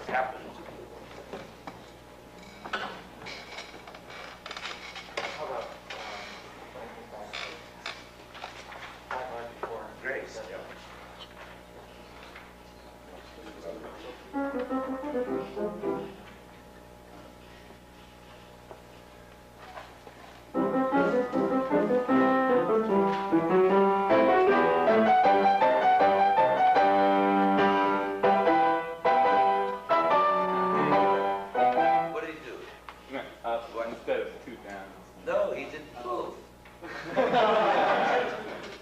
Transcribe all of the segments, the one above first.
happened to do. How about before Grace, yeah. What did he do? Instead of two down. No, he did both.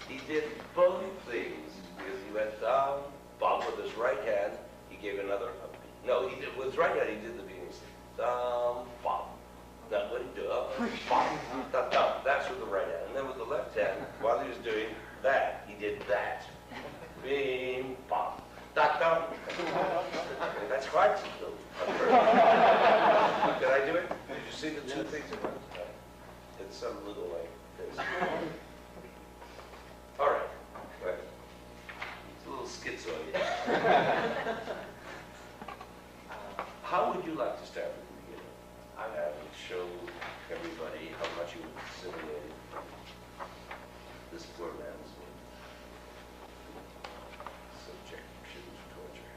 He did both things. Because he went down, bump with his right hand. He gave another. No, he did with his right hand. He did the beatings. Down, bump. Now what did he do? Bump. Down, down. That's with the right hand. And then with the left hand, while he was doing that, he did that. Bing, bump. Down, down. That's hard to do. Did I do it? Did you see the two things at once? It's some little like this. All right. Right. It's a little schizoid. How would you like to start with the beginning? I would show everybody how much you would assimilate this poor man's subjection to torture.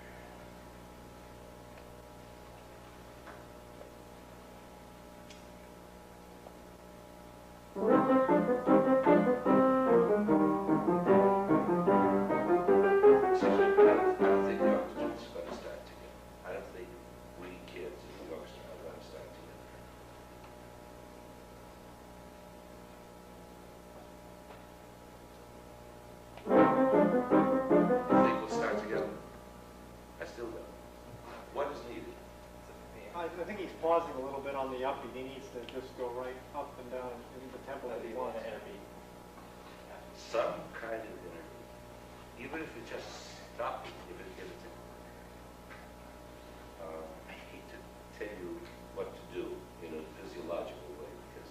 I think he's pausing a little bit on the upbeat. He needs to just go right up and down in the tempo that he wants. Some kind of interview. Even if it just stops, if it gives it. I hate to tell you what to do in a physiological way, because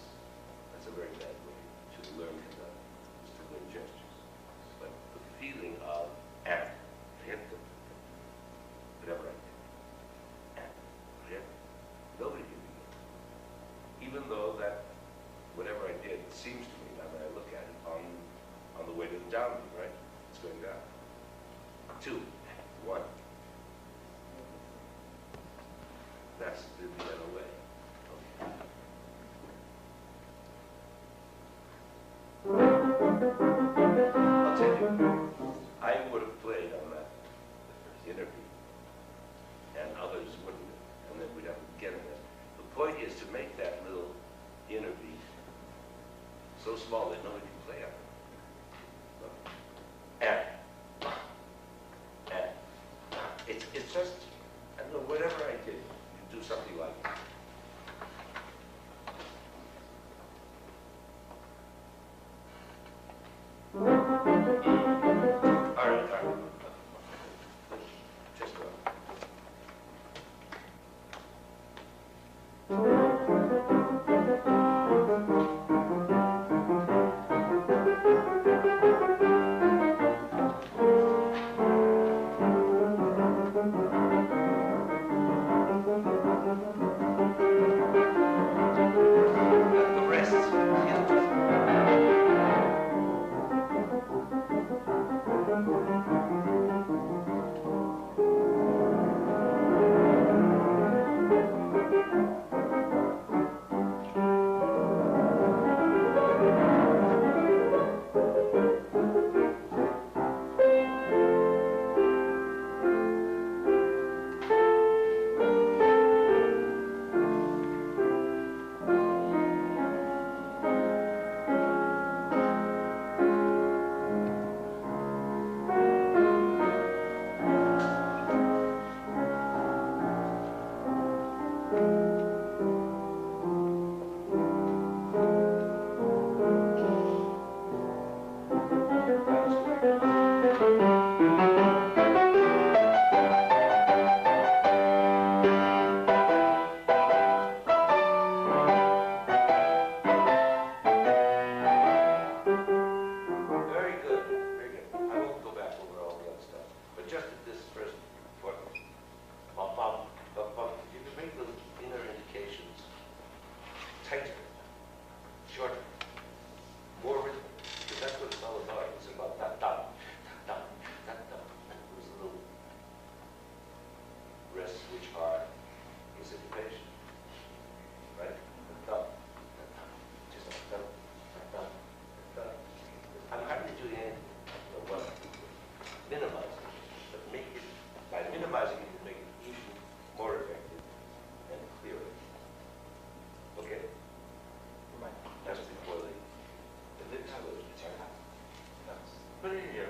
that's a very bad way to learn conduct, is to learn gestures. But the feeling of and hit them, whatever I did, and hit, nobody can begin. Even though that whatever I did seems to me, now that I look at it, on the way to the downbeat, right? It's going down. 2, 1. That's the other way. I'll tell you, I would have played on that interview, and others wouldn't have, and then we'd have to get in it. The point is to make that little interview so small that nobody can play on it. And it's just, I don't know, whatever I did, you do something like that. All right. Just go. notes which are in syncopation, right? Just I'm hardly doing anything but minimizing it, but make it, by minimizing it, make it even more effective and clearer. Okay? Right. That's before the lips will turn out. Put it in here.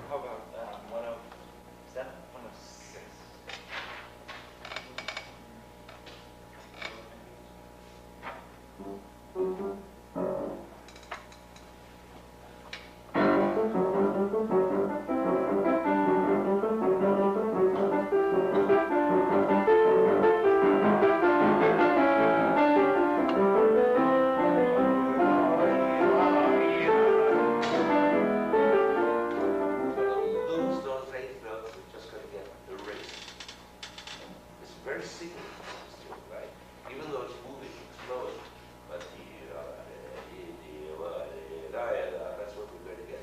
How about 107, 106? Lose those 8 notes, we're just going to get erased. It's very significant, right? Even though it's moving slowly, but that's what we're going to get.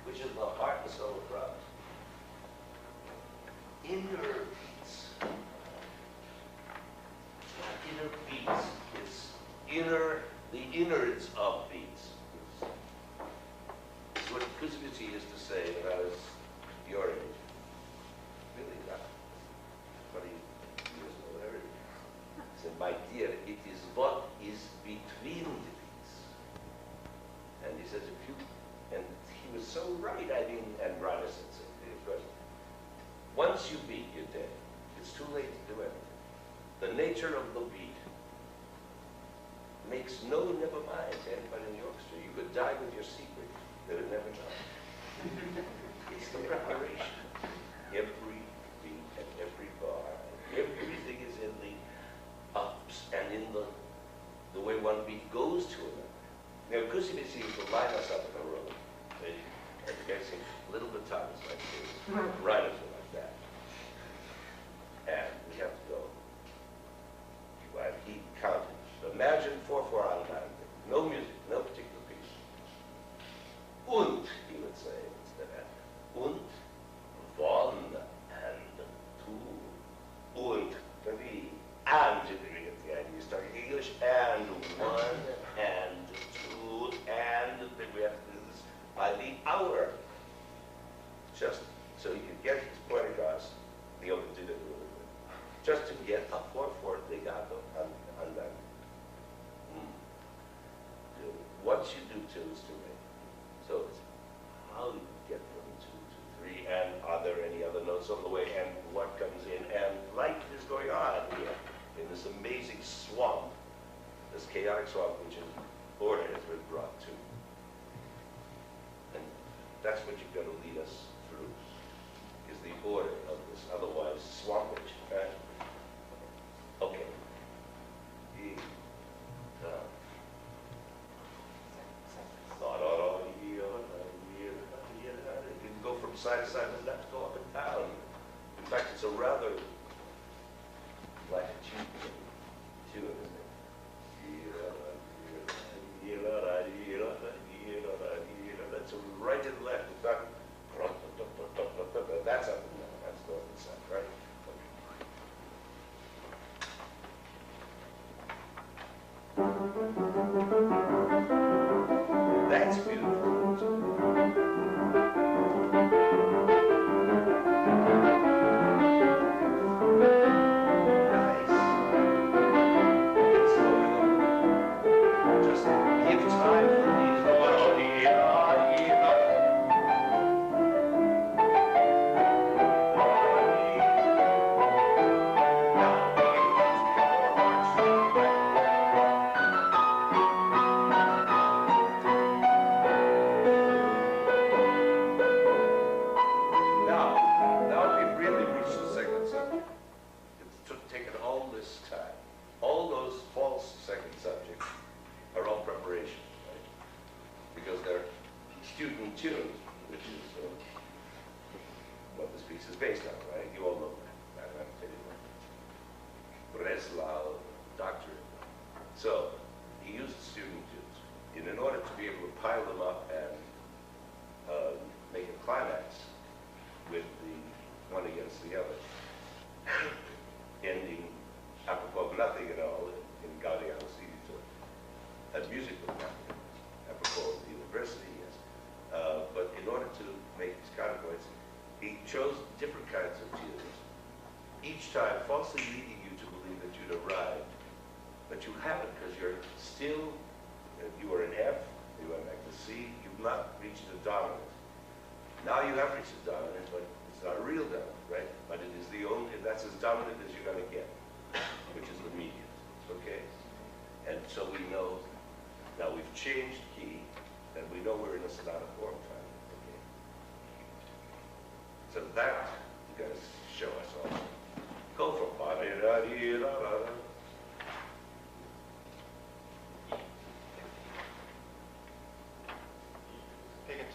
Which is the heart and soul of Brahms. Inner beats. Inner beats is the innards of beats. It's what Kusevitsky used to say when I was your age. Really not 20 years or whatever. He said, my dear, it is what is between the beats. And he says, if you, and he was so right, I mean, and Rana said, of course, once you beat, you're dead. It's too late to do anything. The nature of the beat makes no never mind to anybody in the orchestra. You could die with your secret. They would never know. It's the preparation. Every beat and every bar, everything is in the ups and in the way one beat goes to another. Now, Kusevitsky used to line us up in a row. And guessing little batons like this, right like that. And we have to go. Well, he counted. Imagine 4/4 out of 9. No music, no particular piece. Und, he would say instead of und, one, and two, und, three, and you start English, and 1, and 2, and then we have to do this by the hour. just so he could get his point across. The open did it really good. Just to get a 4/4 legato on that. Once you do 2, it's 2 rate. So it's how you get from 2 to 3, and are there any other notes on the way, and what comes in, and life is going on here in this amazing swamp, this chaotic swamp, which is order has been brought to. And that's what you've got to lead us through, is the order of this otherwise swampage, right? Okay. You can go from side to side, and left, go up and down. In fact, it's a rather like a tune, isn't it? That's right and left. It's not, that's up and down. That's north and south, right? That's beautiful. Nice. It's going on. Just give time for these. Now we've really reached the second subject. It's taken all this time. All those false second subjects are all preparation, right? Because they're student tunes, which is what this piece is based on, right? You all know that. I'm not telling you. Breslau doctrine. So he used student tunes, and in order to be able to pile them up and make a climax with the one against the other, ending apropos of nothing at all in Gaudium Spiritu, a musical nothing, apropos of the university, yes. But in order to make his counterpoints, he chose different kinds of tunes, each time falsely leading you to believe that you'd arrived, but you haven't, because you're still, you are in F, you went back to C, you've not reached the dominant. Now you have reached the dominant, but it's not a real dominant, right? But it is the only, that's as dominant as you're going to get, which is the median, okay? And so we know, now we've changed key, and we know we're in a sonata form time, okay? So that, you guys show us also. Go from ba-da-da-dee-da-da-da. Take it.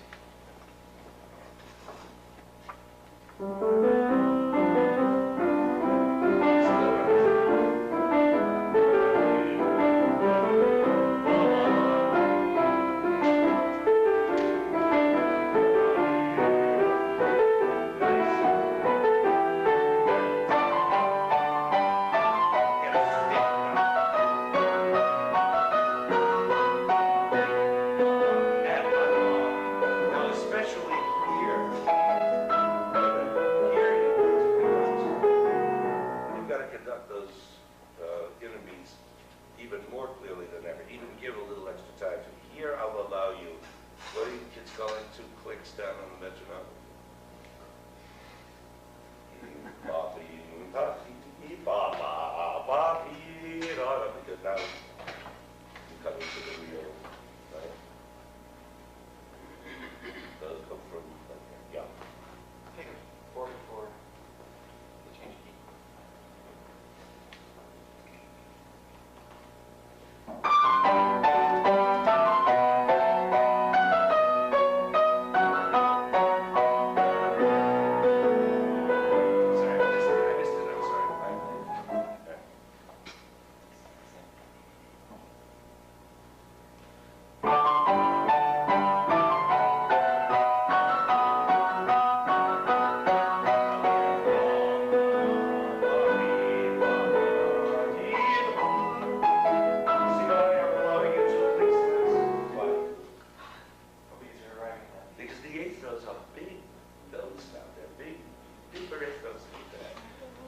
super echoes.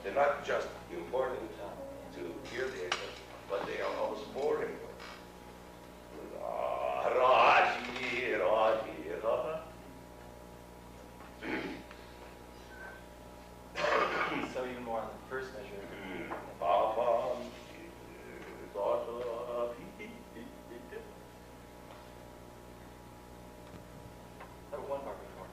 They're not just important to hear the echoes, but they are almost more important. So even more on the first measure. That one bar before.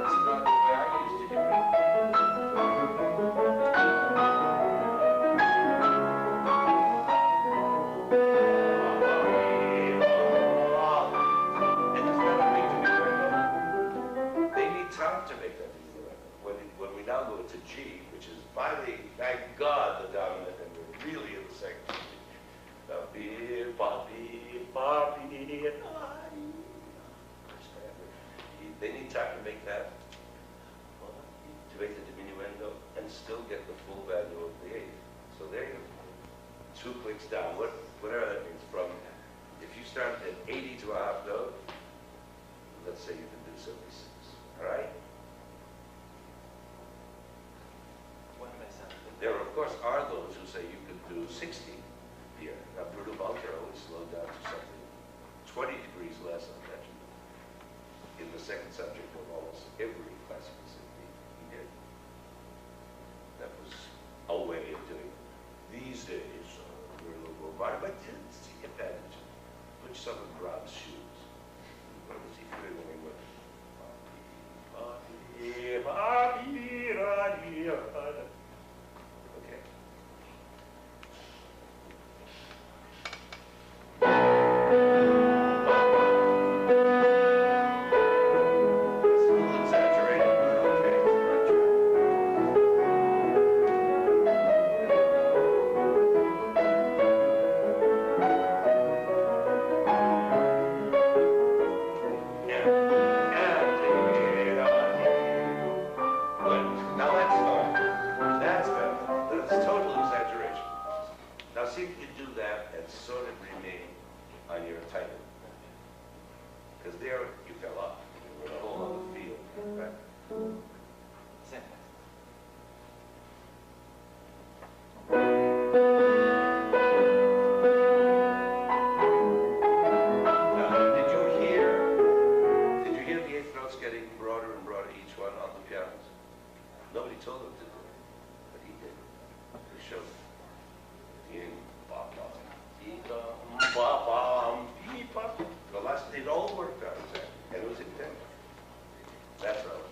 That's not the way I used to do it. And there's another thing to be aware of. They need time to make that diminuendo. When we now go to G, which is finally, thank God, the dominant, and we're really in the second G. They need time to make that, to make the diminuendo, and still get the full value of the eighth. So there you go. 2 clicks down, whatever that means. From, if you start at 80 to a half note, let's say you can do 76. All right? What am I sounding? There, of course, are those who say you could do 60 here. Now, Bruno Bunker always slowed down to something 20 degrees less, I mentioned. In the second subject of almost every classical symphony he did. That was a way of doing it. These days, we're a little more modern, but it's the advantage. Put some of Brahms' shoes. What was he feeling when he went? Okay. It's a little exaggerated, but okay, it's the right track. Now that's fine. That's better. That's total exaggeration. Now see if you can do that and sort of remain on your title. Because there you fell off. You were in a whole other field, right? Same. Now, did you hear the eighth notes getting broader and broader, each one on the pianos? Nobody told them to do it, but he did. He showed it. The last, it all worked out exactly, and it was intended. That's relevant.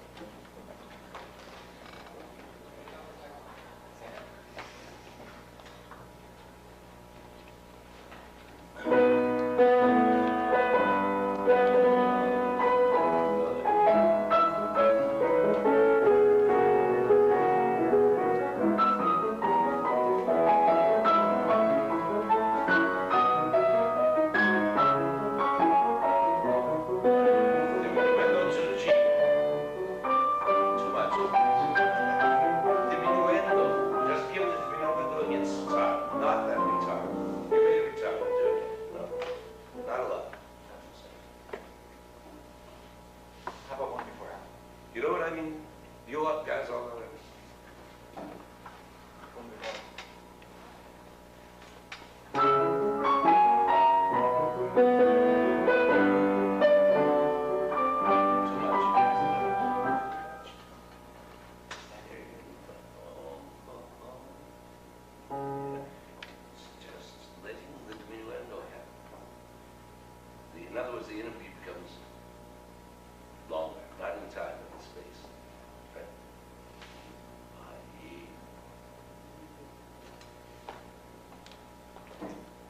In other words, the interview becomes longer, not in time, but in space. Right?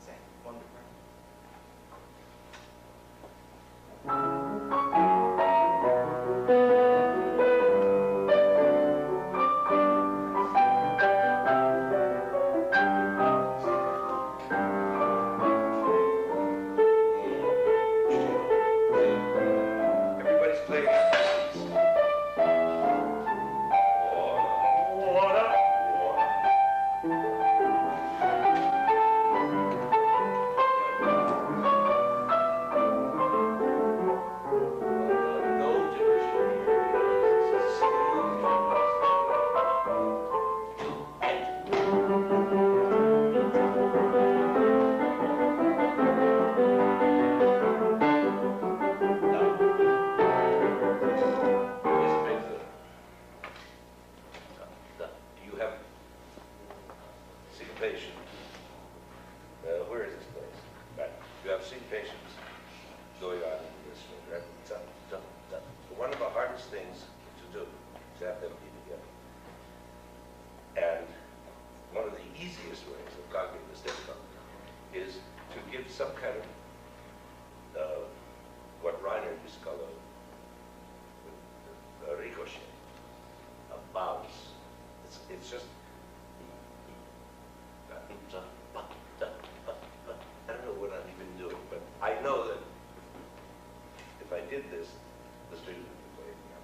Same. One before. Everybody's playing. hardest things to do, to have them be together. And one of the easiest ways of conquering this difficulty is to give some kind of what Reiner used to call a ricochet, a bounce. It's just, I don't know what I'm even doing, but I know that if I did this, the string would be playing now.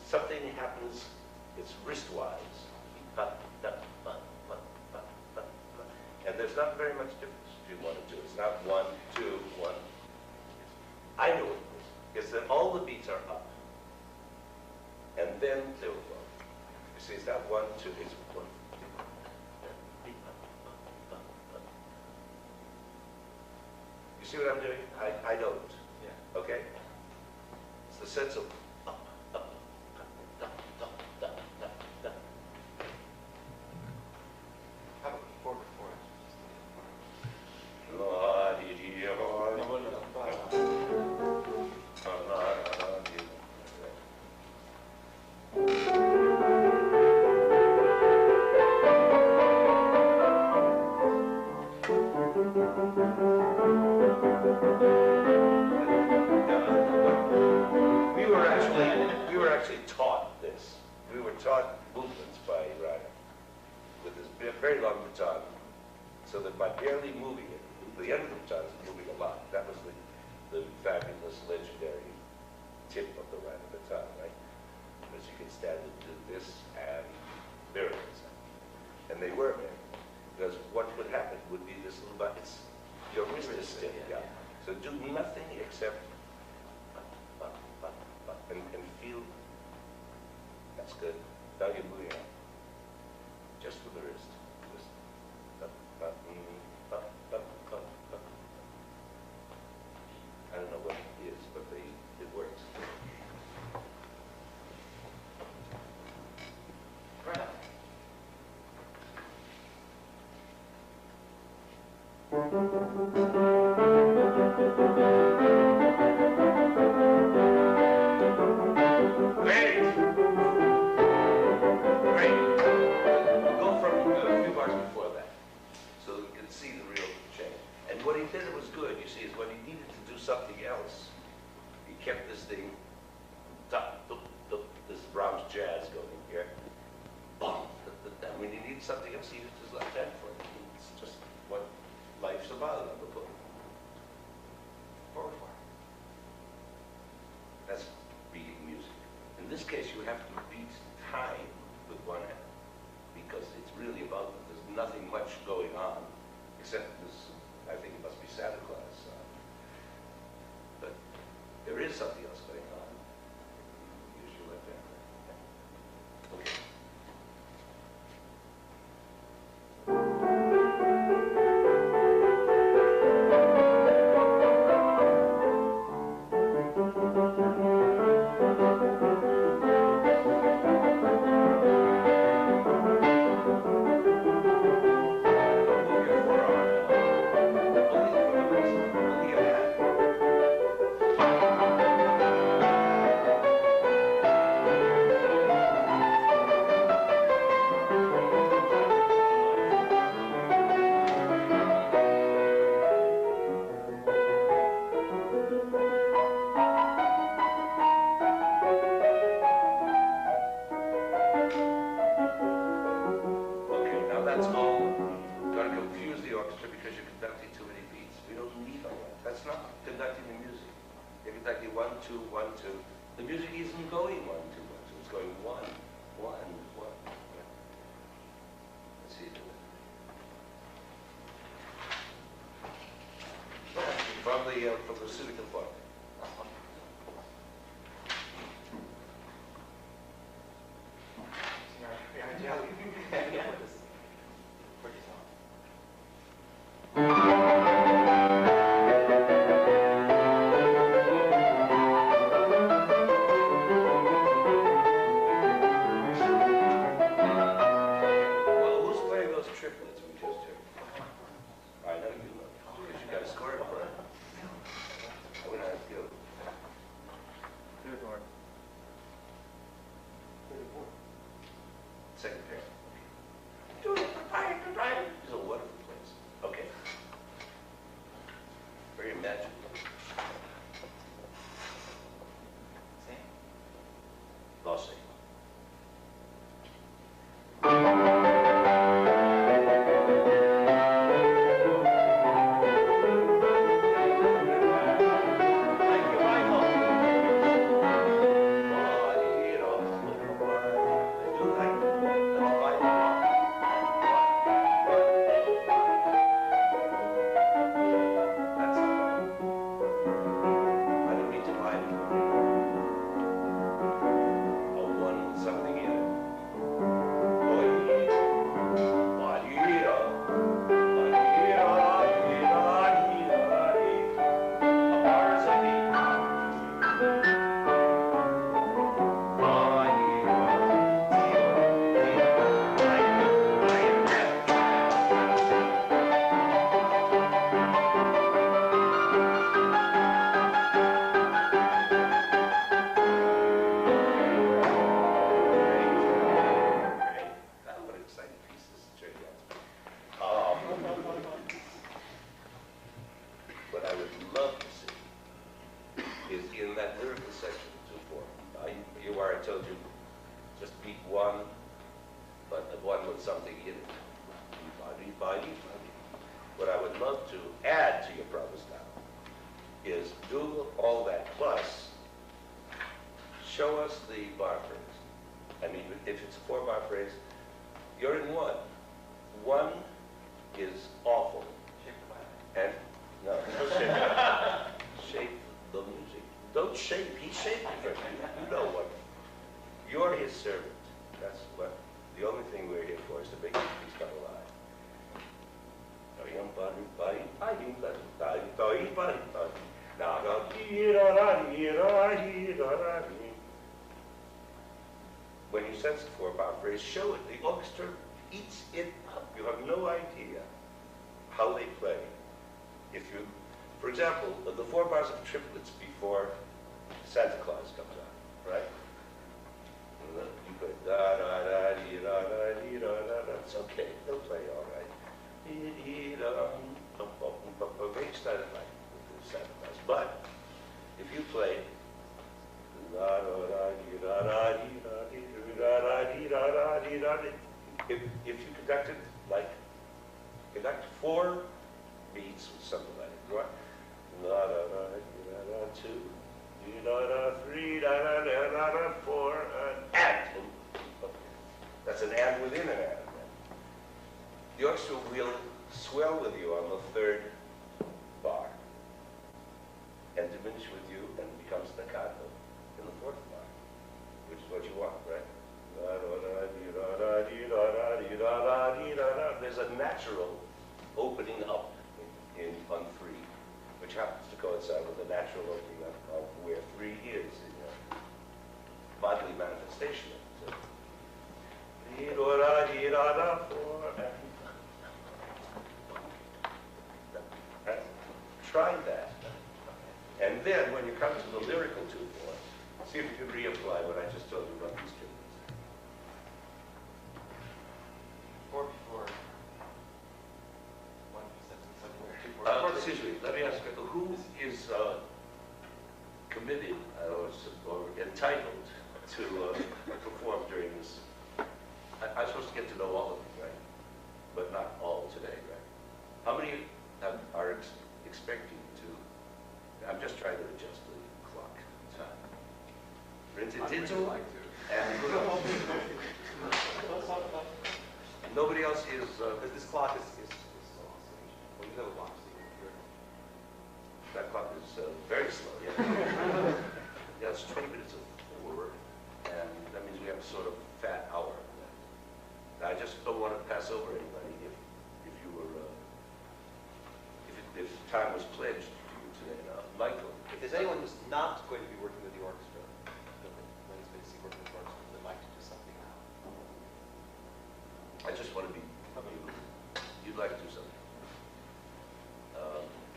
Something happens, it's wristwise. And there's not very much difference between 1 and 2. It's not 1, 2, 1. I know what it is. It's that all the beats are up. And then they will go. You see, it's not 1, 2, it's 1. You see what I'm doing? I know it. Yeah. Okay? It's the sense of up. How about 4 before it? We were actually taught this. We were taught movements by Reiner with this very long baton, so that by barely moving it, the end of the baton is moving a lot. That was the fabulous, legendary tip of the Reiner baton, right? Because you could stand and do this and miracles. And they were miracles. Because what would happen would be this little button. Your wrist is stiff, yeah. So do nothing except and feel. That's good. Now you're moving out. Just with the wrist. Just I don't know what it is, but it works. Right up. Something else. He kept this thing, this Brahms jazz going here. When he needed something else, he used his left hand for it. It's just what life's about on the book. Forward 4. That's beating music. In this case, you have to beat time with one hand because it's really about that. There's nothing much going on except this. I think it must be Santa Claus. But there is something else going on. Use your left hand. Okay. That's all going to confuse the orchestra because you're conducting too many beats. We don't need all that. That's not conducting the music. You're conducting 1, 2, 1, 2. The music isn't going 1, 2, 1, 2. It's going 1, 1, 1. Let's see. From the Civic Park. love to add to your promise now is do all that plus show us the bar phrase. I mean, if it's a 4-bar phrase, you're in one. One is awful. And no, don't shape. Shape the music. Don't shape. He's shaping for you. You know what? You're his servant. That's what. The only thing we're here for is to make these come alive. When you sense the 4-bar phrase, show it. The orchestra eats it up. You have no idea how they play. If you, for example, the 4 bars of triplets before Santa Claus comes out, right? You play da da da dee da da dee da da da. It's okay. They'll play all right. Dee dee da maybe start it like Santa Claus. But if you play da da da dee da da dee da dee da da dee da da dee da dee, if you conduct it like conduct 4 beats with something like it, right? Da da da dee da da 2. Three, 4, and. That's an and within an and. The orchestra will swell with you on the 3rd bar and diminish with you and becomes staccato in the 4th bar, which is what you want, right? There's a natural opening up on 3. Which happens to coincide with the natural opening up of where 3 is in your bodily manifestation. Try that. And then when you come to the lyrical 2/4, see if you can reapply what I just told you about these triplets. 4 before. 1 2 4. Excuse me, let me ask you, who is committed or entitled to perform during this? I'm supposed to get to know all of them, right? But not all today, right? How many are expecting to? I'm just trying to adjust the clock time. Like to. And nobody else is. Because this clock is so awesome. Well, you never watch the computer. That clock is very slow. Yeah. Yeah, it's 20 minutes of 4, and that means we have a sort of fat hour. I just don't want to pass over anybody if you were if time was pledged to you today. Now, Michael. If there's anyone who's not going to be working with the orchestra, when he's basically working with the orchestra, they'd like to do something now. I just want to be. You'd like to do something.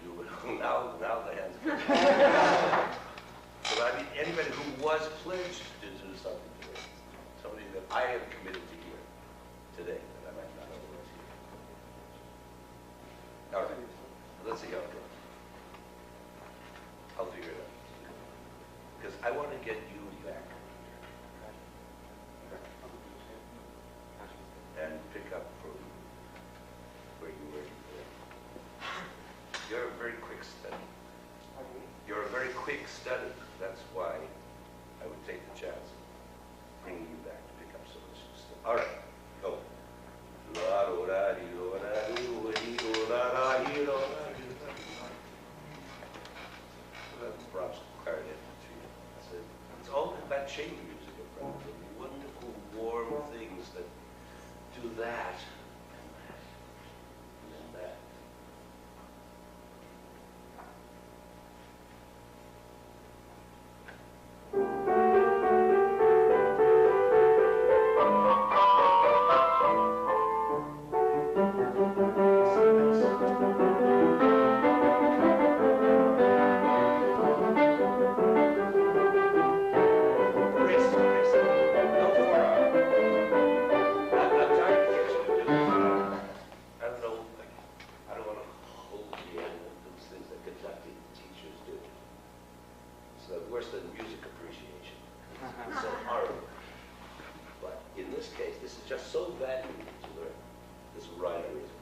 You would now the hands. But I mean, anybody who was pledged to do something today, somebody that I have committed to hear today that I might not otherwise hear. All right, let's see how it goes. I'll figure it out. Because I want to get you back and pick up from where you were before. You're a very quick study. You're a very quick study. That's why I would take the chance of bringing you back to pick up some of this stuff. All right, go. That's Brahms' clarinet. It's all about chamber music, the wonderful, warm things that do that and then that. Worse than music appreciation. It's so horrible. But in this case, this is just so valuable to learn, this rhymerism.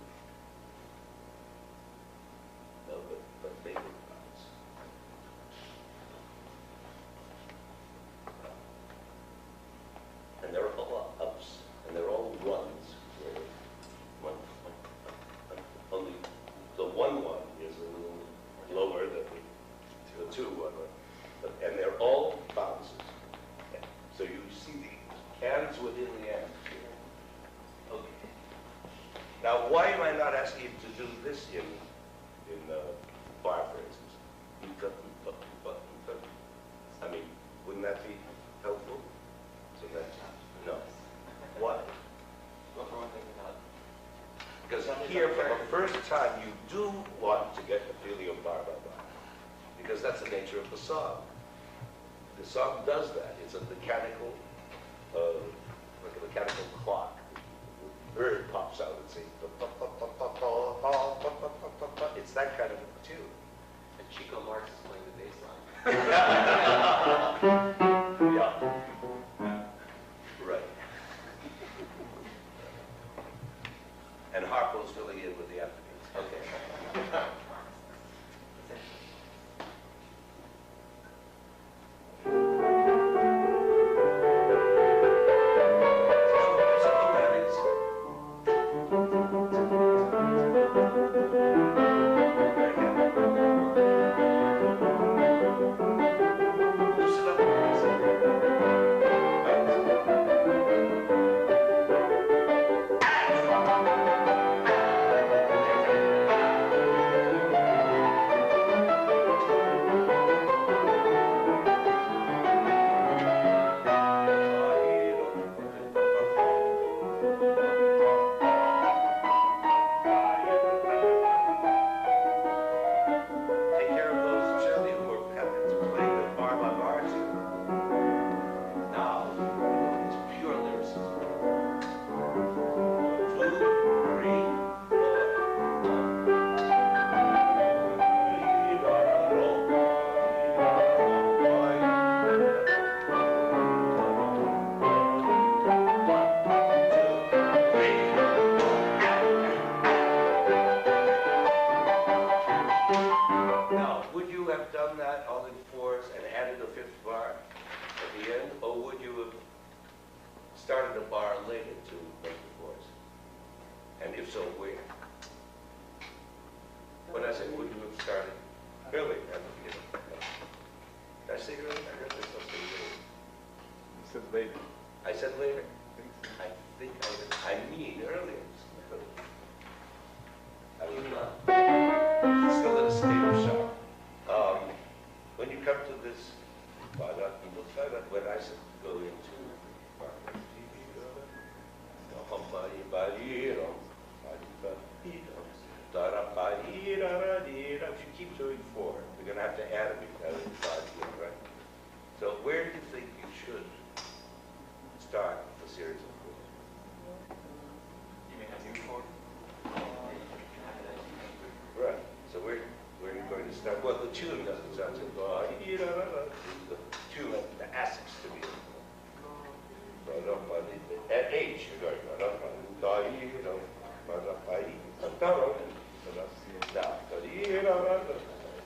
ask you to do this in bar phrases. I mean, wouldn't that be helpful? So that's, no. Why? Well, for one thing, not. Because here, for the first time, you do want to get the feeling of bar by bar. Because that's the nature of the song. The song does that. It's a mechanical, like a mechanical clock. The bird pops out and sings. It's that kind of a tune. And Chico Marx is playing the bass line. Yeah. Right. And Harpo's filling in with the afterbeats. Okay.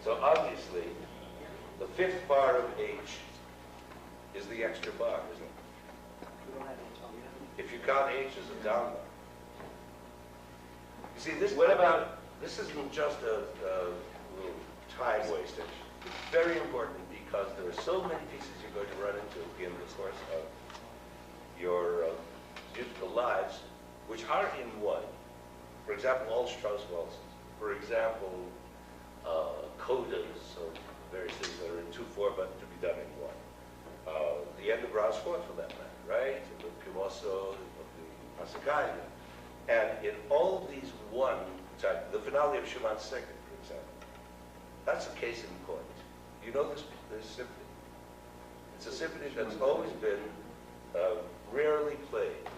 So obviously, the fifth bar of H is the extra bar, isn't it? If you count H as a down bar. You see, this isn't just a little time wastage. It's very important because there are so many pieces you're going to run into in the course of your musical lives, which are in one. For example, all Strauss waltzes. For example, codas, or various things that are in 2/4 but to be done in one. The end of Brahms' Fourth, for that matter, right? The Pimoso, the Pasacaglia. And in all these one type, the finale of Schumann's Second, for example, that's a case in point. You know this symphony? It's a symphony that's always been rarely played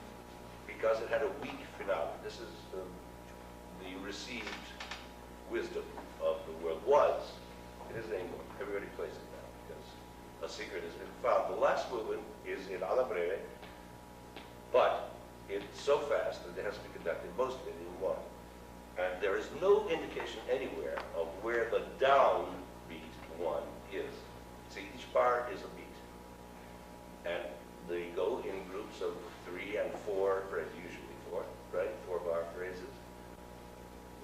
because it had a weak finale. This is the received wisdom of the world. It isn't anymore. Everybody plays it now because a secret has been found. The last movement is in alla breve, but it's so fast that it has to be conducted most of it in one. And there is no indication anywhere of where the downbeat one is. See, each bar is a beat. And they go in groups of 3 and 4, usually 4, right? 4-bar phrases,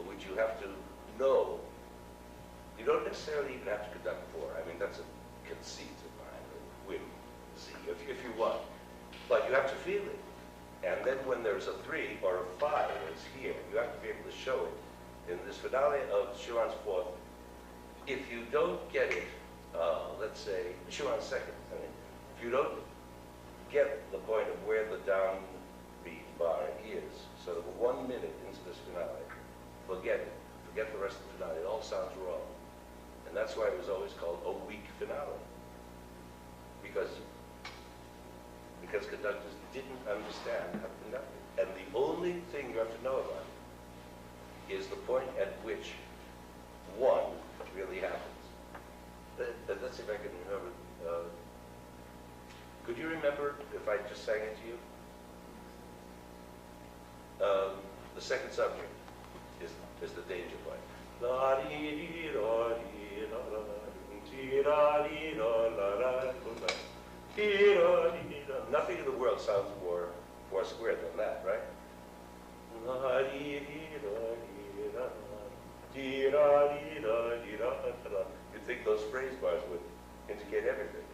which you have to know. You don't necessarily even have to conduct 4. I mean, that's a conceit of mine, or whim, if you want. But you have to feel it. And then when there's a 3 or a 5, as here, you have to be able to show it in this finale of Schumann's fourth, if you don't get it, let's say, Schumann's second, I mean, if you don't get the point of where the downbeat bar is, sort of 1 minute into this finale, forget it. Forget the rest of the finale. It all sounds wrong. And that's why it was always called a weak finale. Because conductors didn't understand how to conduct it. And the only thing you have to know about it is the point at which one really happens. Let's see if I can remember. Could you remember if I just sang it to you? The second subject is the danger point. Nothing in the world sounds more square than that, right? You'd think those phrase bars would indicate everything.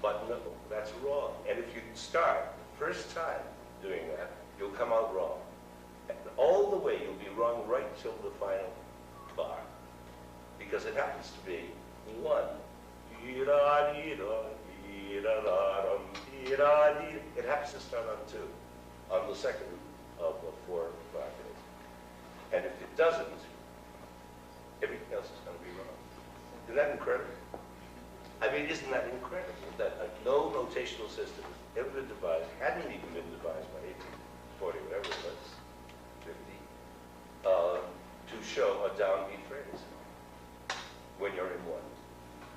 But no, that's wrong. And if you start the first time doing that, you'll come out wrong. And all the way you'll be wrong right till the final bar. Because it happens to be one. It happens to start on two, on the second of the 4 bar phase. And if it doesn't, everything else is going to be wrong. Isn't that incredible? I mean, isn't that incredible that no notational system ever been devised, hadn't even been devised by 1840, whatever it was, 50, to show a downbeat phrase when you're in one.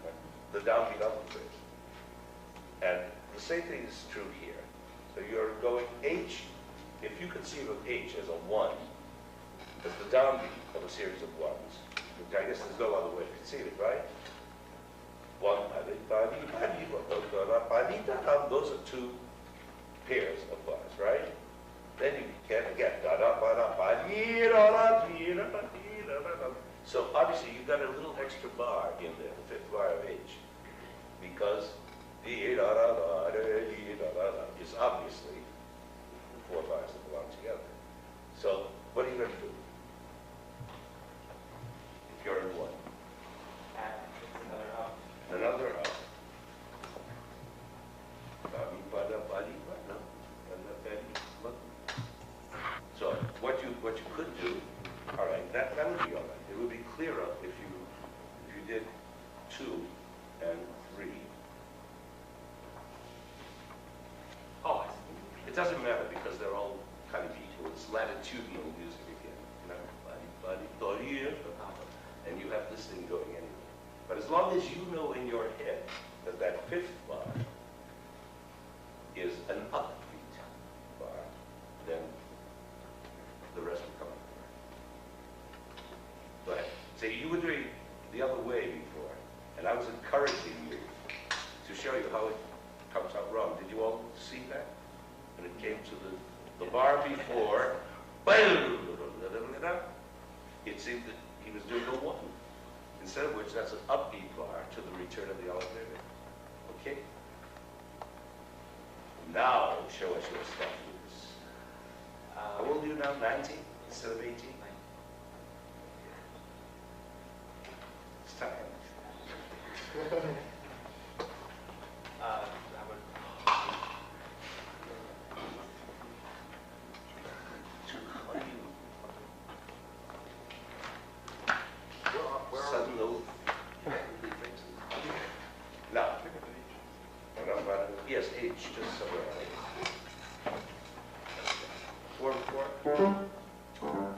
Right? The downbeat of the phrase. And the same thing is true here. So you're going H, if you conceive of H as a 1, as the downbeat of a series of 1s, which I guess there's no other way to conceive it, right? 1, those are 2 pairs of bars, right? Then you can get so obviously you've got a little extra bar in there, the 5th bar of H, because is obviously 4 bars that belong together. So what are you going to do if you're in 1? Another up. So what you could do, all right, that would be all right. It would be clearer if you did 2 and 3. Oh, it doesn't matter because they're all kind of equal. It's latitudinal music again. You know? And you have this thing going anyway. But as long as you know in your head that that 5th bar is an upbeat bar, then the rest will come up. Go ahead. So you were doing the other way before, and I was encouraging you to show you how it comes out wrong. Did you all see that? When it came to the bar before, it seemed that he was doing a 1. Instead of which, that's an upbeat bar to the return of the elevator. Okay? Now, show us your stuff, Lucas. How old are you now? 19 instead of 18? It's time. Yes, H, just somewhere. 4 and 4.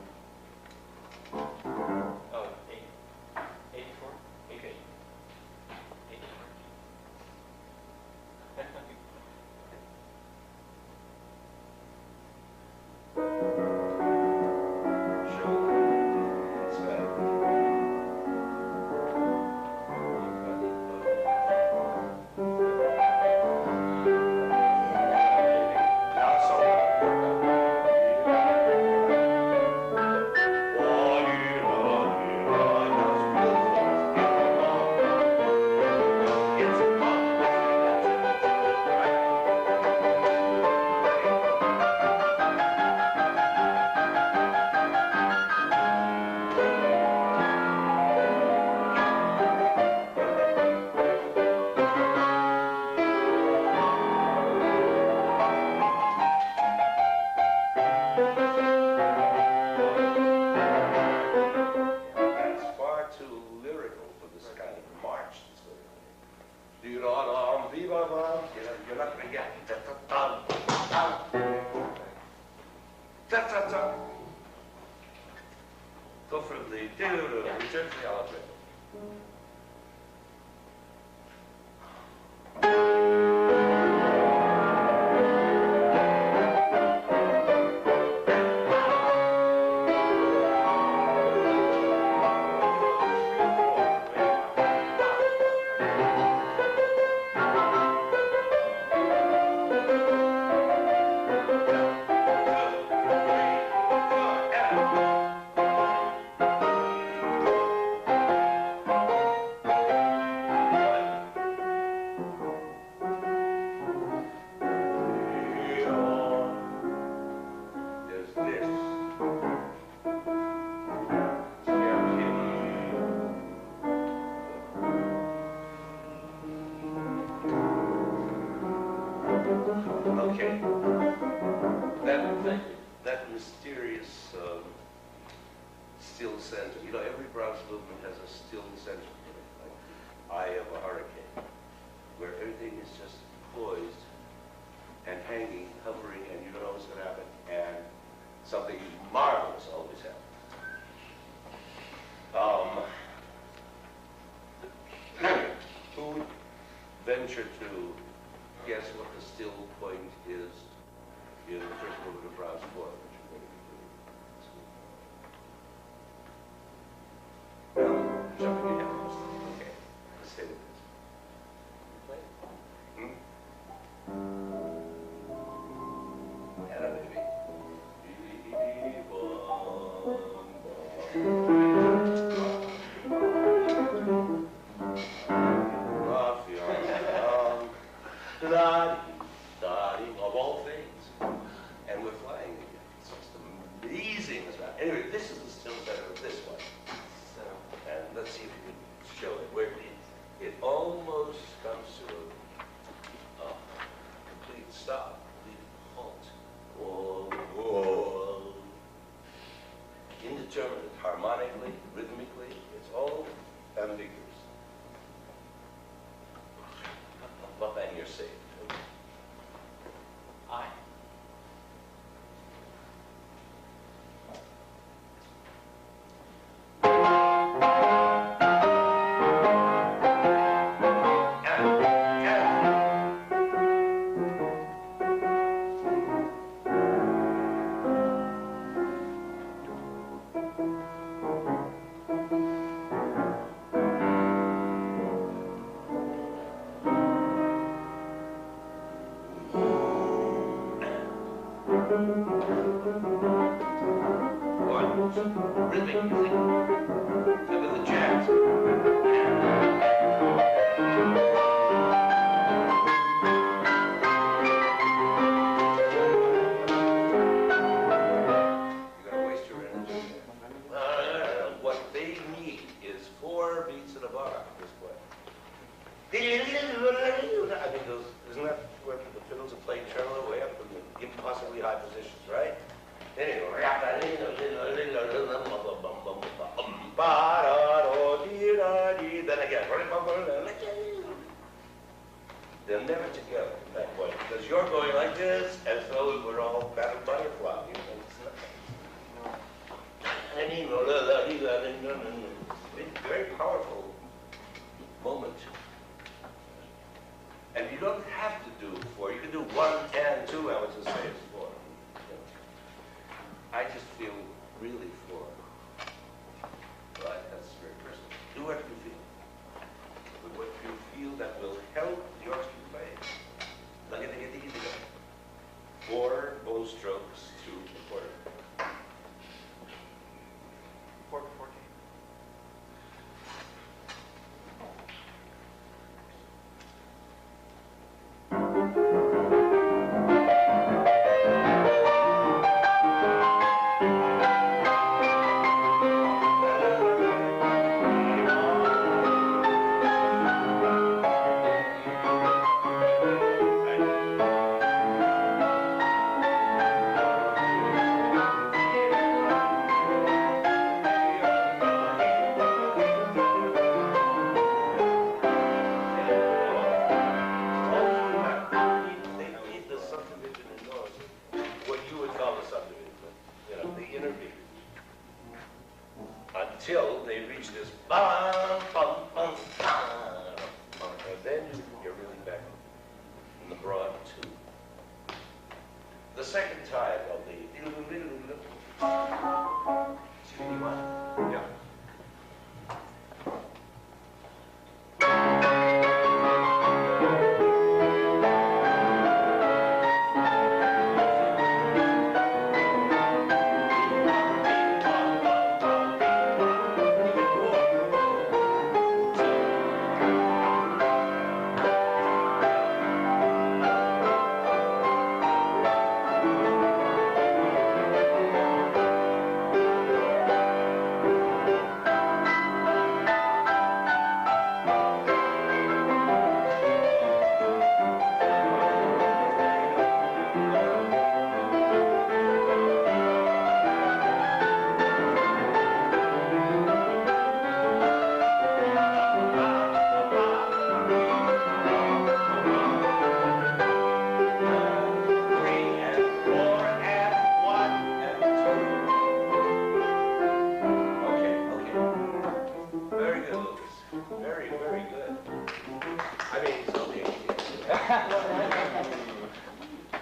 Go from the return to the algebra. Okay. That mysterious still center. You know, every Brahms movement has a still center in it, like eye of a hurricane, where everything is just poised and hanging, hovering, and you don't know what's going to happen, and something marvelous always happens. Who would venture to guess what the still point is in the first movement of Brahms' four, which we're going to be doing? Well, jumping ahead. Okay, let's stay with this. Play it. Yeah, baby. Of all things. And we're flying again. It's just amazing. Anyway, this is the still center of this one. So, and let's see if we can show it. Where it almost comes to a complete stop, complete halt. Whoa, whoa. Indeterminate, harmonically, rhythmically, it's all ambiguous. And you're safe. I. Rhythmic music. Look at the jazz. You're going to waste your energy. What they need is 4 beats in a bar at this point. I mean, isn't that where the fiddles are playing tremolo way up from the impossibly high positions, right? Then again, they're never together at that point because you're going like this as though we're all battle butterfly. You know, it's a very powerful moment. And you don't have to do 4. You can do 1 and 2. I would just say it's 4. I just feel really 4. But that's very personal. Do what you feel. But what you feel that will help the orchestra play. 4 bow strokes to the quarter. 4 before K. till they reach this bum, bum, bum, bum. And then you're really back in the broad two. The second time of the Yeah.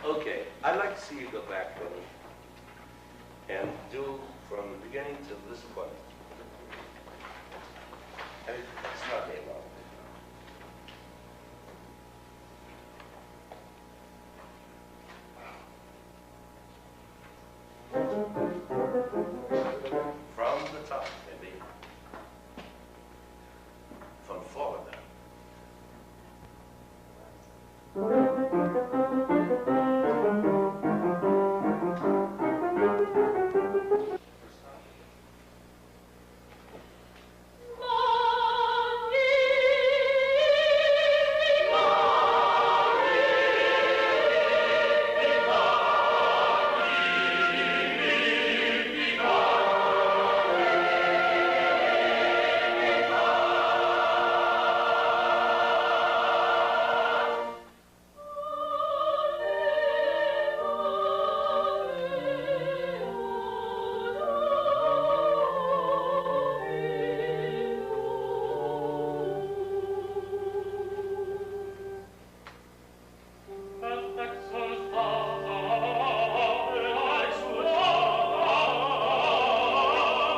Okay, I'd like to see you go back and do from the beginning to this point. And it's not very long.